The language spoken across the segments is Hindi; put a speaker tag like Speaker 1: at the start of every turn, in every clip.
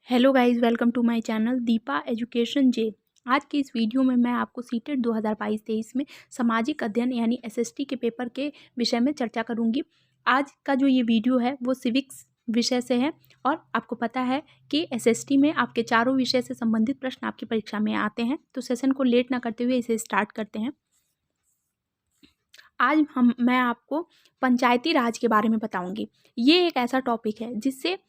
Speaker 1: Hello guys, welcome to my channel Deepa education जे। आज की इस वीडियो में मैं आपको सीटेट 2022-23 में सामाजिक अध्ययन यानी एसएसटी के पेपर के विषय में चर्चा करूंगी। आज का जो ये वीडियो है वो सिविक्स विषय से है और आपको पता है कि एसएसटी में आपके चारों विषय से संबंधित प्रश्न आपकी परीक्षा में आते हैं। तो सेशन को लेट ना करते हुए इसे स्टार्ट करते हैं। आज मैं आपको पंचायती राज के बारे में बताऊंगी। ये एक ऐसा टॉपिक है जिससे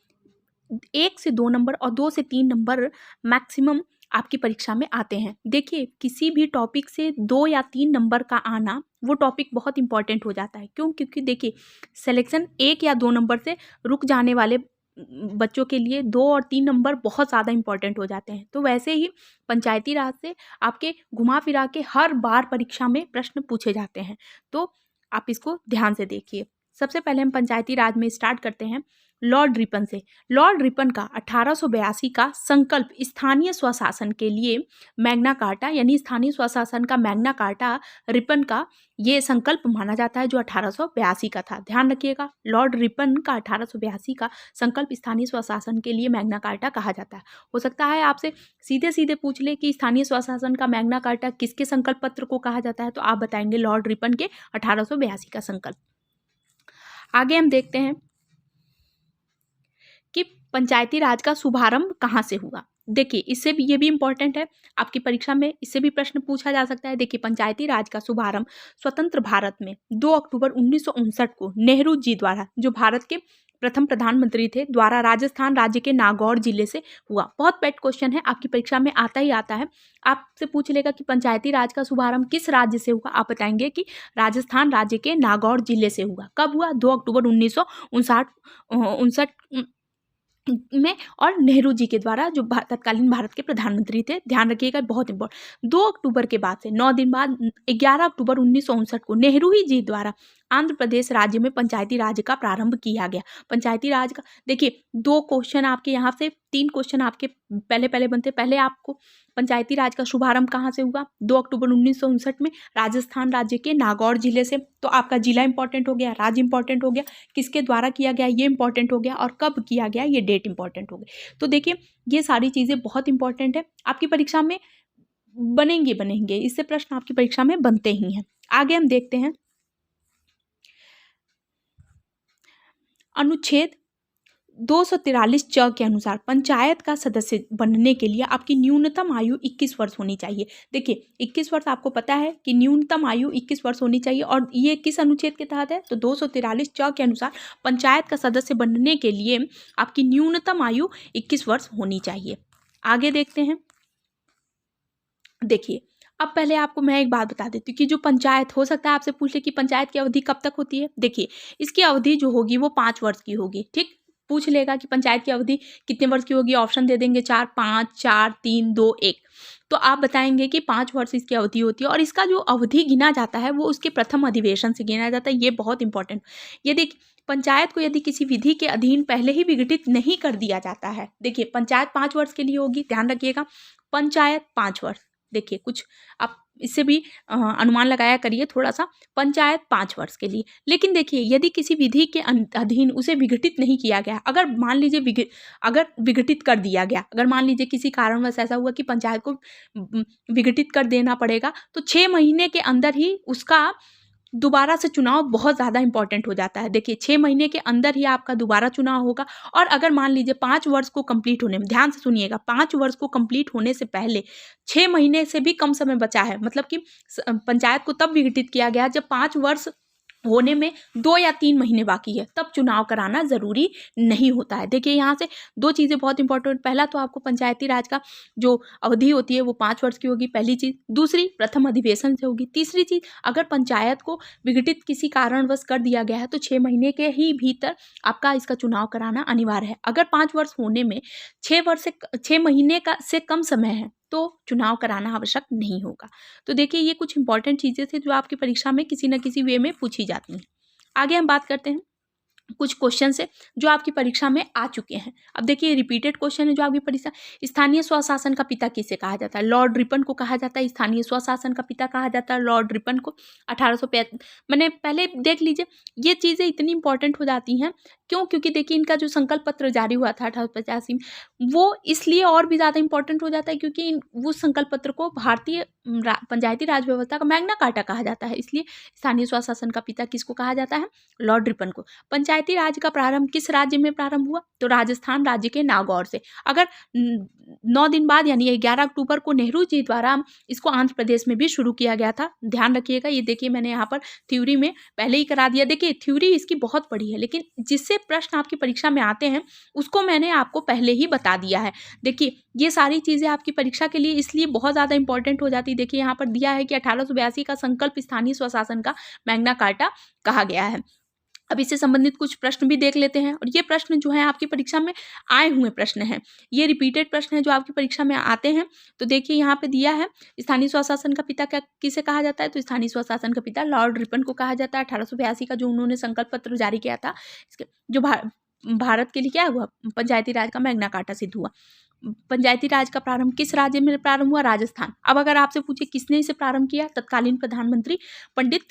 Speaker 1: 1 से 2 नंबर और 2 से 3 नंबर मैक्सिमम आपकी परीक्षा में आते हैं। देखिए, किसी भी टॉपिक से 2 या 3 नंबर का आना वो टॉपिक बहुत इंपॉर्टेंट हो जाता है। क्यों? क्योंकि देखिए, सिलेक्शन 1 या 2 नंबर से रुक जाने वाले बच्चों के लिए 2 और 3 नंबर बहुत ज़्यादा इंपॉर्टेंट हो जाते हैं। तो वैसे ही पंचायती राज से आपके घुमा फिरा के हर बार परीक्षा में प्रश्न पूछे जाते हैं। तो आप इसको ध्यान से देखिए। सबसे पहले हम पंचायती राज में स्टार्ट करते हैं लॉर्ड रिपन से। लॉर्ड रिपन का 1882 का संकल्प स्थानीय स्वशासन के लिए मैग्ना कार्टा यानी स्थानीय स्वशासन का मैग्ना कार्टा रिपन का ये संकल्प माना जाता है जो 1882 का था। ध्यान रखिएगा, लॉर्ड रिपन का 1882 का संकल्प स्थानीय स्वशासन के लिए मैग्ना कार्टा कहा जाता है। हो सकता है आपसे सीधे सीधे पूछ ले कि स्थानीय स्वशासन का मैग्ना कार्टा किसके संकल्प पत्र को कहा जाता है, तो आप बताएंगे लॉर्ड रिपन के 1882 का संकल्प। आगे हम देखते हैं कि पंचायती राज का शुभारंभ कहाँ से हुआ। देखिए, इससे भी ये भी इंपॉर्टेंट है, आपकी परीक्षा में इससे भी प्रश्न पूछा जा सकता है। देखिए, पंचायती राज का शुभारंभ स्वतंत्र भारत में 2 अक्टूबर 1959 को नेहरू जी द्वारा, जो भारत के प्रथम प्रधानमंत्री थे, द्वारा राजस्थान राज्य के नागौर जिले से हुआ। बहुत पेट क्वेश्चन है, आपकी परीक्षा में आता ही आता है। आपसे पूछ लेगा कि पंचायती राज का शुभारंभ किस राज्य से हुआ, आप बताएंगे कि राजस्थान राज्य के नागौर जिले से हुआ। कब हुआ? 2 अक्टूबर 1959 में, और नेहरू जी के द्वारा, जो तत्कालीन भारत के प्रधानमंत्री थे। ध्यान रखिएगा, बहुत इंपॉर्टेंट। 2 अक्टूबर के बाद से 9 दिन बाद 11 अक्टूबर 1959 को नेहरू ही जी द्वारा आंध्र प्रदेश राज्य में पंचायती राज का प्रारंभ किया गया। पंचायती राज का देखिए, 2 क्वेश्चन आपके यहाँ से 3 क्वेश्चन आपके पहले बनते। पहले आपको पंचायती राज का शुभारंभ कहाँ से हुआ? 2 अक्टूबर 1959 में राजस्थान राज्य के नागौर जिले से। तो आपका जिला इंपॉर्टेंट हो गया, राज्य इंपॉर्टेंट हो गया, किसके द्वारा किया गया ये इंपॉर्टेंट हो गया, और कब किया गया ये डेट इंपॉर्टेंट हो गई। तो देखिए, ये सारी चीज़ें बहुत इंपॉर्टेंट है, आपकी परीक्षा में बनेंगे, इससे प्रश्न आपकी परीक्षा में बनते ही हैं। आगे हम देखते हैं अनुच्छेद 243 च के अनुसार पंचायत का सदस्य बनने के लिए आपकी न्यूनतम आयु 21 वर्ष होनी चाहिए। देखिए, 21 वर्ष आपको पता है कि न्यूनतम आयु 21 वर्ष होनी चाहिए, और ये किस अनुच्छेद के तहत है? तो 243 च के अनुसार पंचायत का सदस्य बनने के लिए आपकी न्यूनतम आयु 21 वर्ष होनी चाहिए। आगे देखते हैं। देखिए, अब पहले आपको मैं एक बात बता देती हूँ कि जो पंचायत, हो सकता है आपसे पूछ ले कि पंचायत की अवधि कब तक होती है। देखिए, इसकी अवधि जो होगी वो 5 वर्ष की होगी। ठीक, पूछ लेगा कि पंचायत की अवधि कितने वर्ष की होगी, ऑप्शन दे देंगे 4, 5, 4, 3, 2, 1। तो आप बताएंगे कि 5 वर्ष इसकी अवधि होती है, और इसका जो अवधि गिना जाता है वो उसके प्रथम अधिवेशन से गिना जाता है। ये बहुत इंपॉर्टेंट। ये देखिए, पंचायत को यदि किसी विधि के अधीन पहले ही विघटित नहीं कर दिया जाता है, देखिए पंचायत 5 वर्ष के लिए होगी, ध्यान रखिएगा, पंचायत 5 वर्ष। देखिए, कुछ आप इससे भी अनुमान लगाया करिए थोड़ा सा। पंचायत 5 वर्ष के लिए। लेकिन देखिए, यदि किसी विधि के अधीन उसे विघटित नहीं किया गया, अगर मान लीजिए अगर विघटित कर दिया गया, अगर मान लीजिए किसी कारणवश ऐसा हुआ कि पंचायत को विघटित कर देना पड़ेगा, तो 6 महीने के अंदर ही उसका दोबारा से चुनाव बहुत ज़्यादा इंपॉर्टेंट हो जाता है। देखिए, 6 महीने के अंदर ही आपका दोबारा चुनाव होगा, और अगर मान लीजिए 5 वर्ष को कंप्लीट होने में, ध्यान से सुनिएगा, 5 वर्ष को कंप्लीट होने से पहले 6 महीने से भी कम समय बचा है, मतलब कि पंचायत को तब विघटित किया गया जब 5 वर्ष होने में 2 या 3 महीने बाकी है, तब चुनाव कराना ज़रूरी नहीं होता है। देखिए, यहाँ से 2 चीज़ें बहुत इंपॉर्टेंट। पहला तो आपको पंचायती राज का जो अवधि होती है वो 5 वर्ष की होगी, पहली चीज़। दूसरी, प्रथम अधिवेशन से होगी। तीसरी चीज़, अगर पंचायत को विघटित किसी कारणवश कर दिया गया है तो 6 महीने के ही भीतर आपका इसका चुनाव कराना अनिवार्य है। अगर 5 वर्ष होने में 6 महीने का से कम समय है तो चुनाव कराना आवश्यक नहीं होगा। तो देखिए, ये कुछ इंपॉर्टेंट चीज़ें थी जो आपकी परीक्षा में किसी न किसी वे में पूछी जाती हैं। आगे हम बात करते हैं कुछ क्वेश्चन है जो आपकी परीक्षा में आ चुके हैं। अब देखिए रिपीटेड क्वेश्चन है जो आपकी परीक्षा, स्थानीय स्वशासन का पिता किसे कहा जाता है? लॉर्ड रिपन को कहा जाता है। स्थानीय स्वशासन का पिता कहा जाता है लॉर्ड रिपन को। 1865 मैंने पहले देख लीजिए, ये चीज़ें इतनी इंपॉर्टेंट हो जाती हैं क्यों? क्योंकि देखिए इनका जो संकल्प पत्र जारी हुआ था 1885 में, वो इसलिए और भी ज़्यादा इंपॉर्टेंट हो जाता है क्योंकि वो संकल्प पत्र को भारतीय पंचायती राज व्यवस्था का मैग्ना कार्टा कहा जाता है। इसलिए स्थानीय स्वशासन का पिता किसको कहा जाता है? लॉर्ड रिपन को। पंचायती राज का प्रारंभ किस राज्य में प्रारंभ हुआ? तो राजस्थान राज्य के नागौर से। अगर 9 दिन बाद यानी 11 अक्टूबर को नेहरू जी द्वारा इसको आंध्र प्रदेश में भी शुरू किया गया था। ध्यान रखिएगा, ये देखिए मैंने यहाँ पर थ्योरी में पहले ही करा दिया। देखिए थ्योरी इसकी बहुत बड़ी है, लेकिन जिससे प्रश्न आपकी परीक्षा में आते हैं उसको मैंने आपको पहले ही बता दिया है। देखिए ये सारी चीज़ें आपकी परीक्षा के लिए इसलिए बहुत ज़्यादा इंपॉर्टेंट हो जाती है। देखिए यहाँ पर दिया है कि 1882 का संकल्प स्थानीय स्वशासन का मैग्ना कार्टा कहा गया है। अब इससे संबंधित कुछ प्रश्न भी देख लेते हैं, और ये प्रश्न जो है आपकी परीक्षा में आए हुए प्रश्न हैं, ये रिपीटेड प्रश्न है जो आपकी परीक्षा में आते हैं। तो देखिए यहाँ पे दिया है स्थानीय स्वशासन का पिता क्या किसे कहा जाता है? तो स्थानीय स्वशासन का पिता लॉर्ड रिपन को कहा जाता है। 1882 का जो उन्होंने संकल्प पत्र जारी किया था, इसके जो भारत के लिए क्या हुआ? पंचायती राज का मैग्ना कार्टा सिद्ध हुआ। पंचायती राज का प्रारंभ किस राज्य में प्रारंभ हुआ? राजस्थान। अब अगर आपसे पूछे किसने इसे प्रारंभ किया? तत्कालीन प्रधानमंत्री पंडित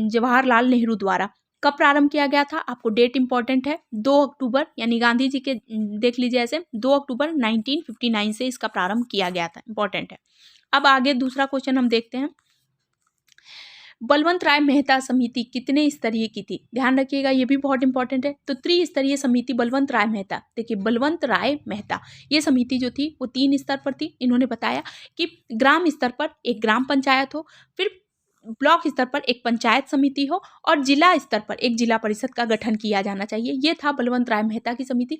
Speaker 1: जवाहरलाल नेहरू द्वारा। कब प्रारंभ किया गया था? आपको डेट इंपॉर्टेंट है, 2 अक्टूबर, यानी गांधी जी के देख लीजिए ऐसे 2 अक्टूबर 1959 से इसका प्रारंभ किया गया था। इंपॉर्टेंट है। अब आगे दूसरा क्वेश्चन हम देखते हैं। बलवंत राय मेहता समिति कितने स्तरीय की थी? ध्यान रखिएगा, ये भी बहुत इंपॉर्टेंट है। तो त्रिस्तरीय समिति बलवंत राय मेहता, देखिए बलवंत राय मेहता ये समिति जो थी वो 3 स्तर पर थी। इन्होंने बताया कि ग्राम स्तर पर एक ग्राम पंचायत हो, फिर ब्लॉक स्तर पर एक पंचायत समिति हो, और जिला स्तर पर एक जिला परिषद का गठन किया जाना चाहिए। ये था बलवंत राय मेहता की समिति।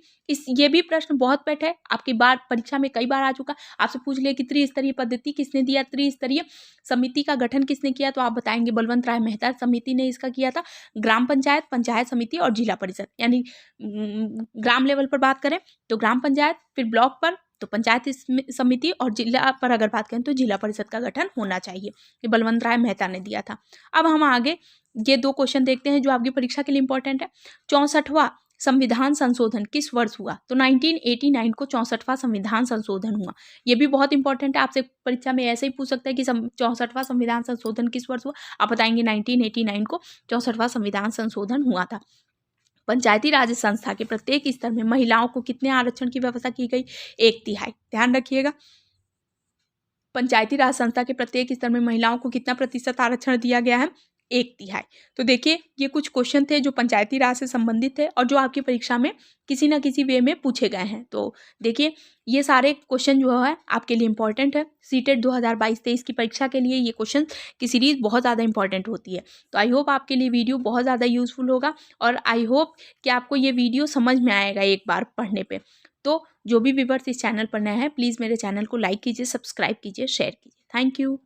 Speaker 1: ये भी प्रश्न बहुत पेट है, आपकी बार परीक्षा में कई बार आ चुका। आपसे पूछ लिया कि त्रिस्तरीय पद्धति किसने दिया, त्रिस्तरीय समिति का गठन किसने किया, तो आप बताएंगे बलवंत राय मेहता समिति ने इसका किया था। ग्राम पंचायत, पंचायत समिति और जिला परिषद, यानी ग्राम लेवल पर बात करें तो ग्राम पंचायत, फिर ब्लॉक पर तो पंचायत समिति, और जिला पर अगर बात करें तो जिला परिषद का गठन होना चाहिए। ये बलवंत राय मेहता ने दिया था। अब हम आगे ये 2 क्वेश्चन देखते हैं जो आपकी परीक्षा के लिए इंपॉर्टेंट है। 64वां संविधान संशोधन किस वर्ष हुआ? तो 1989 को 64वां संविधान संशोधन हुआ। ये भी बहुत इंपॉर्टेंट है, आपसे परीक्षा में ऐसे ही पूछ सकता है कि 64वां संविधान संशोधन किस वर्ष हुआ? आप बताएंगे 1989 को 64वां संविधान संशोधन हुआ था। पंचायती राज संस्था के प्रत्येक स्तर में महिलाओं को कितने आरक्षण की व्यवस्था की गई? 1/3। ध्यान रखिएगा, पंचायती राज संस्था के प्रत्येक स्तर में महिलाओं को कितना प्रतिशत आरक्षण दिया गया है? 1/3। तो देखिए ये कुछ क्वेश्चन थे जो पंचायती राज से संबंधित थे और जो आपकी परीक्षा में किसी न किसी वे में पूछे गए हैं। तो देखिए ये सारे क्वेश्चन जो है आपके लिए इंपॉर्टेंट है। सीटेट 2022-23 की परीक्षा के लिए ये क्वेश्चन की सीरीज बहुत ज़्यादा इंपॉर्टेंट होती है। तो आई होप आपके लिए वीडियो बहुत ज़्यादा यूजफुल होगा, और आई होप कि आपको ये वीडियो समझ में आएगा एक बार पढ़ने पे। तो जो भी व्यूअर्स इस चैनल पर नए हैं, प्लीज़ मेरे चैनल को लाइक कीजिए, सब्सक्राइब कीजिए, शेयर कीजिए। Thank you.